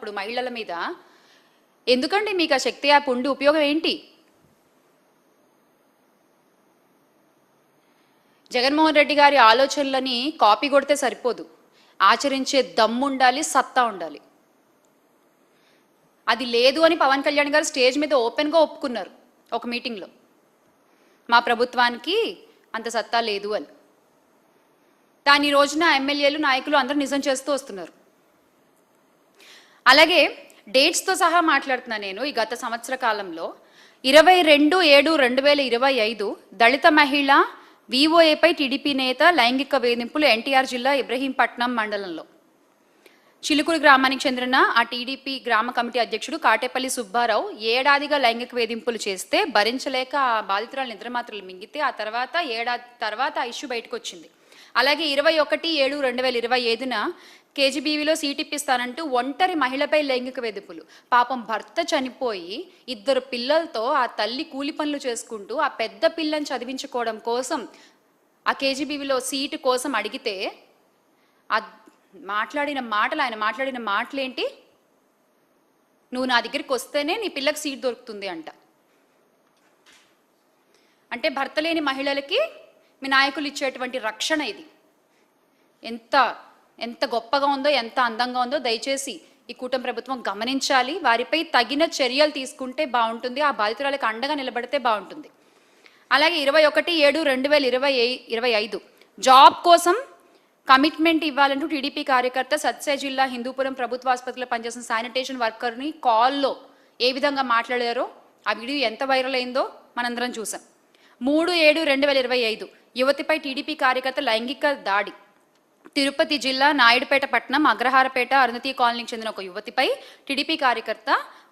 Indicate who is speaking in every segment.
Speaker 1: చేస్తున్నప్పుడు మహిళల మీద ఎందుకండి మీకు ఆ శక్తి యాప్ ఉండి ఉపయోగం ఏంటి? జగన్మోహన్ రెడ్డి గారి ఆలోచనలని కాపీ కొడితే సరిపోదు, ఆచరించే దమ్ము ఉండాలి, సత్తా ఉండాలి. అది లేదు అని పవన్ కళ్యాణ్ గారు స్టేజ్ మీద ఓపెన్గా ఒప్పుకున్నారు ఒక మీటింగ్లో, మా ప్రభుత్వానికి అంత సత్తా లేదు అని. దాని రోజున ఎమ్మెల్యేలు నాయకులు అందరూ నిజం చేస్తూ వస్తున్నారు. అలాగే డేట్స్తో సహా మాట్లాడుతున్నా నేను. ఈ గత సంవత్సర కాలంలో 22/7/2025 దళిత మహిళ విఓఏపై టీడీపీ నేత లైంగిక వేధింపులు ఎన్టీఆర్ జిల్లా ఇబ్రహీంపట్నం మండలంలో చిలుకూరు గ్రామానికి చెందిన ఆ టీడీపీ గ్రామ కమిటీ అధ్యక్షుడు కాటేపల్లి సుబ్బారావు ఏడాదిగా లైంగిక వేధింపులు చేస్తే భరించలేక ఆ బాధితురాలు నిద్రమాత్రలు మింగితే ఆ తర్వాత ఏడాది తర్వాత ఆ ఇష్యూ బయటకు వచ్చింది. అలాగే 21/7/2025న కేజీబీవీలో సీట్ ఇప్పిస్తానంటూ ఒంటరి మహిళపై లైంగిక వేధింపులు. పాపం భర్త చనిపోయి 2 పిల్లలతో ఆ తల్లి కూలి పనులు చేసుకుంటూ ఆ పెద్ద పిల్లని చదివించుకోవడం కోసం ఆ కేజీబీవీలో సీటు కోసం అడిగితే ఆయన మాట్లాడిన మాటలేంటి? నువ్వు నా దగ్గరికి వస్తేనే నీ పిల్లకి సీట్ దొరుకుతుంది అంట. అంటే భర్త లేని మహిళలకి మీ నాయకులు ఇచ్చేటువంటి రక్షణ ఇది. ఎంత గొప్పగా ఉందో, ఎంత అందంగా ఉందో దయచేసి ఈ కూటమి ప్రభుత్వం గమనించాలి. వారిపై తగిన చర్యలు తీసుకుంటే బాగుంటుంది, ఆ బాధితురాలకు అండగా నిలబడితే బాగుంటుంది. అలాగే 21/7/2025 జాబ్ కోసం కమిట్మెంట్ ఇవ్వాలంటూ టీడీపీ కార్యకర్త సత్సాయి జిల్లా హిందూపురం ప్రభుత్వ ఆసుపత్రిలో పనిచేసిన శానిటేషన్ వర్కర్ని కాల్లో ఏ విధంగా మాట్లాడారో ఆ వీడియో ఎంత వైరల్ అయిందో మనందరం చూసాం. 3/7/2025 యువతిపై టీడీపీ కార్యకర్త లైంగిక దాడి. తిరుపతి జిల్లా నాయుడుపేట పట్టణం అగ్రహారపేట అరుణతి కాలనీకి చెందిన ఒక యువతిపై టీడీపీ కార్యకర్త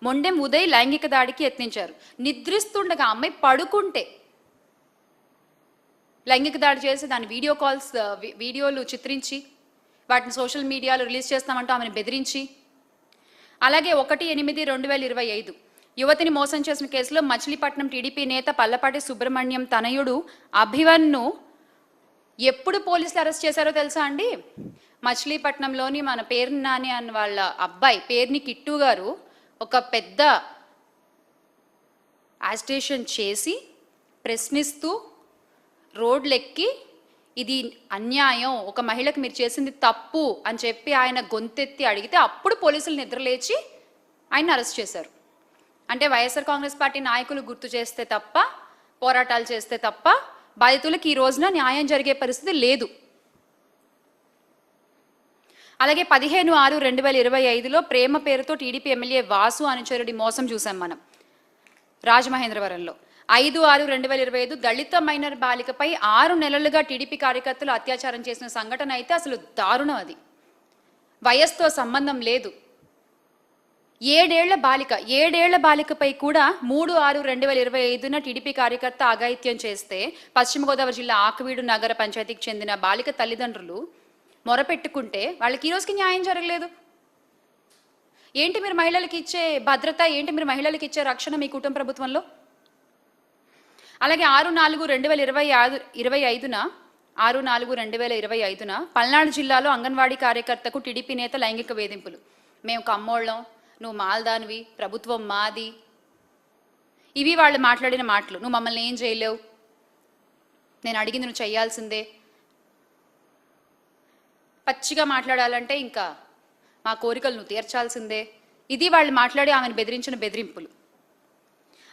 Speaker 1: మొండెం ఉదయ్ లైంగిక దాడికి యత్నించారు. నిద్రిస్తుండగా అమ్మాయి పడుకుంటే లైంగిక దాడి చేసి దాని వీడియోలు చిత్రించి వాటిని సోషల్ మీడియాలో రిలీజ్ చేస్తామంటూ ఆమెను బెదిరించి, అలాగే 1/8/2025 యువతిని మోసం చేసిన కేసులో మచిలీపట్నం టీడీపీ నేత పల్లపాటి సుబ్రహ్మణ్యం తనయుడు అభివన్ను ఎప్పుడు పోలీసులు అరెస్ట్ చేశారో తెలుసా అండి? మచిలీపట్నంలోని మన పేర్ని నాని అన్న వాళ్ళ అబ్బాయి పేర్ని కిట్టు గారు ఒక పెద్ద యాజిటేషన్ చేసి ప్రశ్నిస్తూ రోడ్లెక్కి ఇది అన్యాయం, ఒక మహిళకు మీరు చేసింది తప్పు అని చెప్పి ఆయన గొంతెత్తి అడిగితే అప్పుడు పోలీసులు నిద్రలేచి ఆయన అరెస్ట్ చేశారు. అంటే వైఎస్ఆర్ కాంగ్రెస్ పార్టీ నాయకులు గుర్తు చేస్తే తప్ప, పోరాటాలు చేస్తే తప్ప బాధితులకు ఈ రోజున న్యాయం జరిగే పరిస్థితి లేదు. అలాగే 15/6/2025లో ప్రేమ పేరుతో టీడీపీ ఎమ్మెల్యే వాసు అనుచరుడి మోసం చూసాం మనం రాజమహేంద్రవరంలో. 5/6/2025 దళిత మైనర్ బాలికపై 6 నెలలుగా టీడీపీ కార్యకర్తలు అత్యాచారం చేసిన సంఘటన అయితే అసలు దారుణం. అది వయస్సుతో సంబంధం లేదు. 7 ఏళ్ల బాలికపై కూడా 3/6/2025న టీడీపీ కార్యకర్త అఘాయిత్యం చేస్తే పశ్చిమ గోదావరి జిల్లా ఆకువీడు నగర పంచాయతీకి చెందిన బాలిక తల్లిదండ్రులు మొరపెట్టుకుంటే వాళ్ళకి ఈ రోజుకి న్యాయం జరగలేదు. ఏంటి మీరు మహిళలకు ఇచ్చే భద్రత, ఏంటి మీరు మహిళలకు ఇచ్చే రక్షణ మీ కుటుంబ ప్రభుత్వంలో? అలాగే 6/4/2025న పల్నాడు జిల్లాలో అంగన్వాడీ కార్యకర్తకు టీడీపీ నేత లైంగిక వేధింపులు. మేము కమ్మోళ్ళం, నువ్వు మాల్దానివి, ప్రభుత్వం మాది, ఇవి వాళ్ళు మాట్లాడిన మాటలు. నువ్వు మమ్మల్ని ఏం చేయలేవు, నేను అడిగింది నువ్వు చేయాల్సిందే. పచ్చిగా మాట్లాడాలంటే ఇంకా మా కోరికలు నువ్వు తీర్చాల్సిందే. ఇది వాళ్ళు మాట్లాడి ఆమెను బెదిరించిన బెదిరింపులు.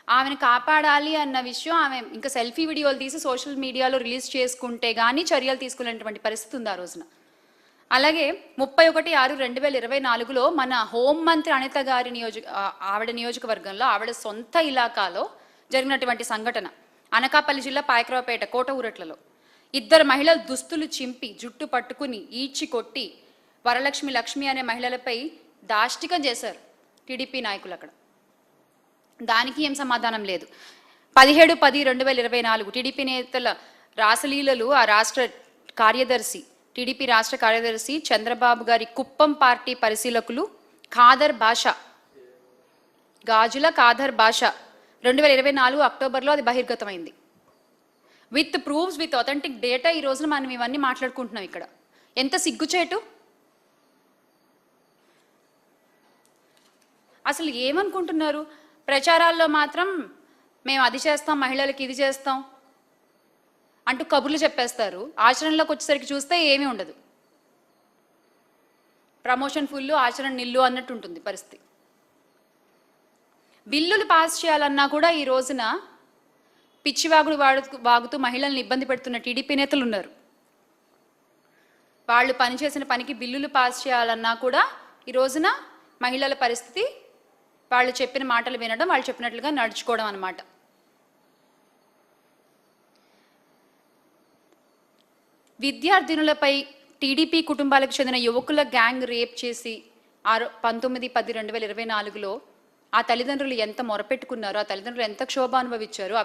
Speaker 1: ఆమెను కాపాడాలి అన్న విషయం ఆమె ఇంకా సెల్ఫీ వీడియోలు తీసి సోషల్ మీడియాలో రిలీజ్ చేసుకుంటే కానీ చర్యలు తీసుకునేటువంటి పరిస్థితి ఉంది ఆ రోజున. అలాగే 31/6/2024లో మన హోంమంత్రి అనిత గారి ఆవిడ నియోజకవర్గంలో ఆవిడ సొంత ఇలాకాలో జరిగినటువంటి సంఘటన అనకాపల్లి జిల్లా పాయకరావుపేట కోట ఊరట్లలో 2 మహిళలు దుస్తులు చింపి జుట్టు పట్టుకుని ఈడ్చి కొట్టి వరలక్ష్మి లక్ష్మి అనే మహిళలపై దాష్టికం చేశారు టీడీపీ నాయకులు. అక్కడ దానికి ఏం సమాధానం లేదు. 17/10/2024 టీడీపీ నేతల రాసలీలలు ఆ టీడీపీ రాష్ట్ర కార్యదర్శి చంద్రబాబు గారి కుప్పం పార్టీ పరిశీలకులు గాజుల ఖాదర్ బాషా 2024 అక్టోబర్లో అది బహిర్గతమైంది. With proofs, with authentic data ఈ రోజున మనం ఇవన్నీ మాట్లాడుకుంటున్నాం. ఇక్కడ ఎంత సిగ్గుచేటు. అసలు ఏమనుకుంటున్నారు? ప్రచారాల్లో మాత్రం మేము అది చేస్తాం, మహిళలకి ఇది చేస్తాం అంటూ కబుర్లు చెప్పేస్తారు. ఆచరణలోకి వచ్చేసరికి చూస్తే ఏమీ ఉండదు. ప్రమోషన్ ఫుల్లు, ఆచరణ నిల్లు అన్నట్టు ఉంటుంది పరిస్థితి. బిల్లులు పాస్ చేయాలన్నా కూడా ఈ రోజున పిచ్చివాగుడు వాగుతూ మహిళల్ని ఇబ్బంది పెడుతున్న టీడీపీ నేతలు ఉన్నారు. వాళ్ళు పనిచేసిన పనికి బిల్లులు పాస్ చేయాలన్నా కూడా ఈ రోజున మహిళల పరిస్థితి వాళ్ళు చెప్పిన మాటలు వినడం, వాళ్ళు చెప్పినట్లుగా నడుచుకోవడం అన్నమాట. విద్యార్థినులపై టీడీపీ కుటుంబాలకు చెందిన యువకుల గ్యాంగ్ రేప్ చేసి 19/10/2024లో ఆ తల్లిదండ్రులు ఎంత మొరపెట్టుకున్నారో, ఆ తల్లిదండ్రులు ఎంత క్షోభ అనుభవించారో, ఆ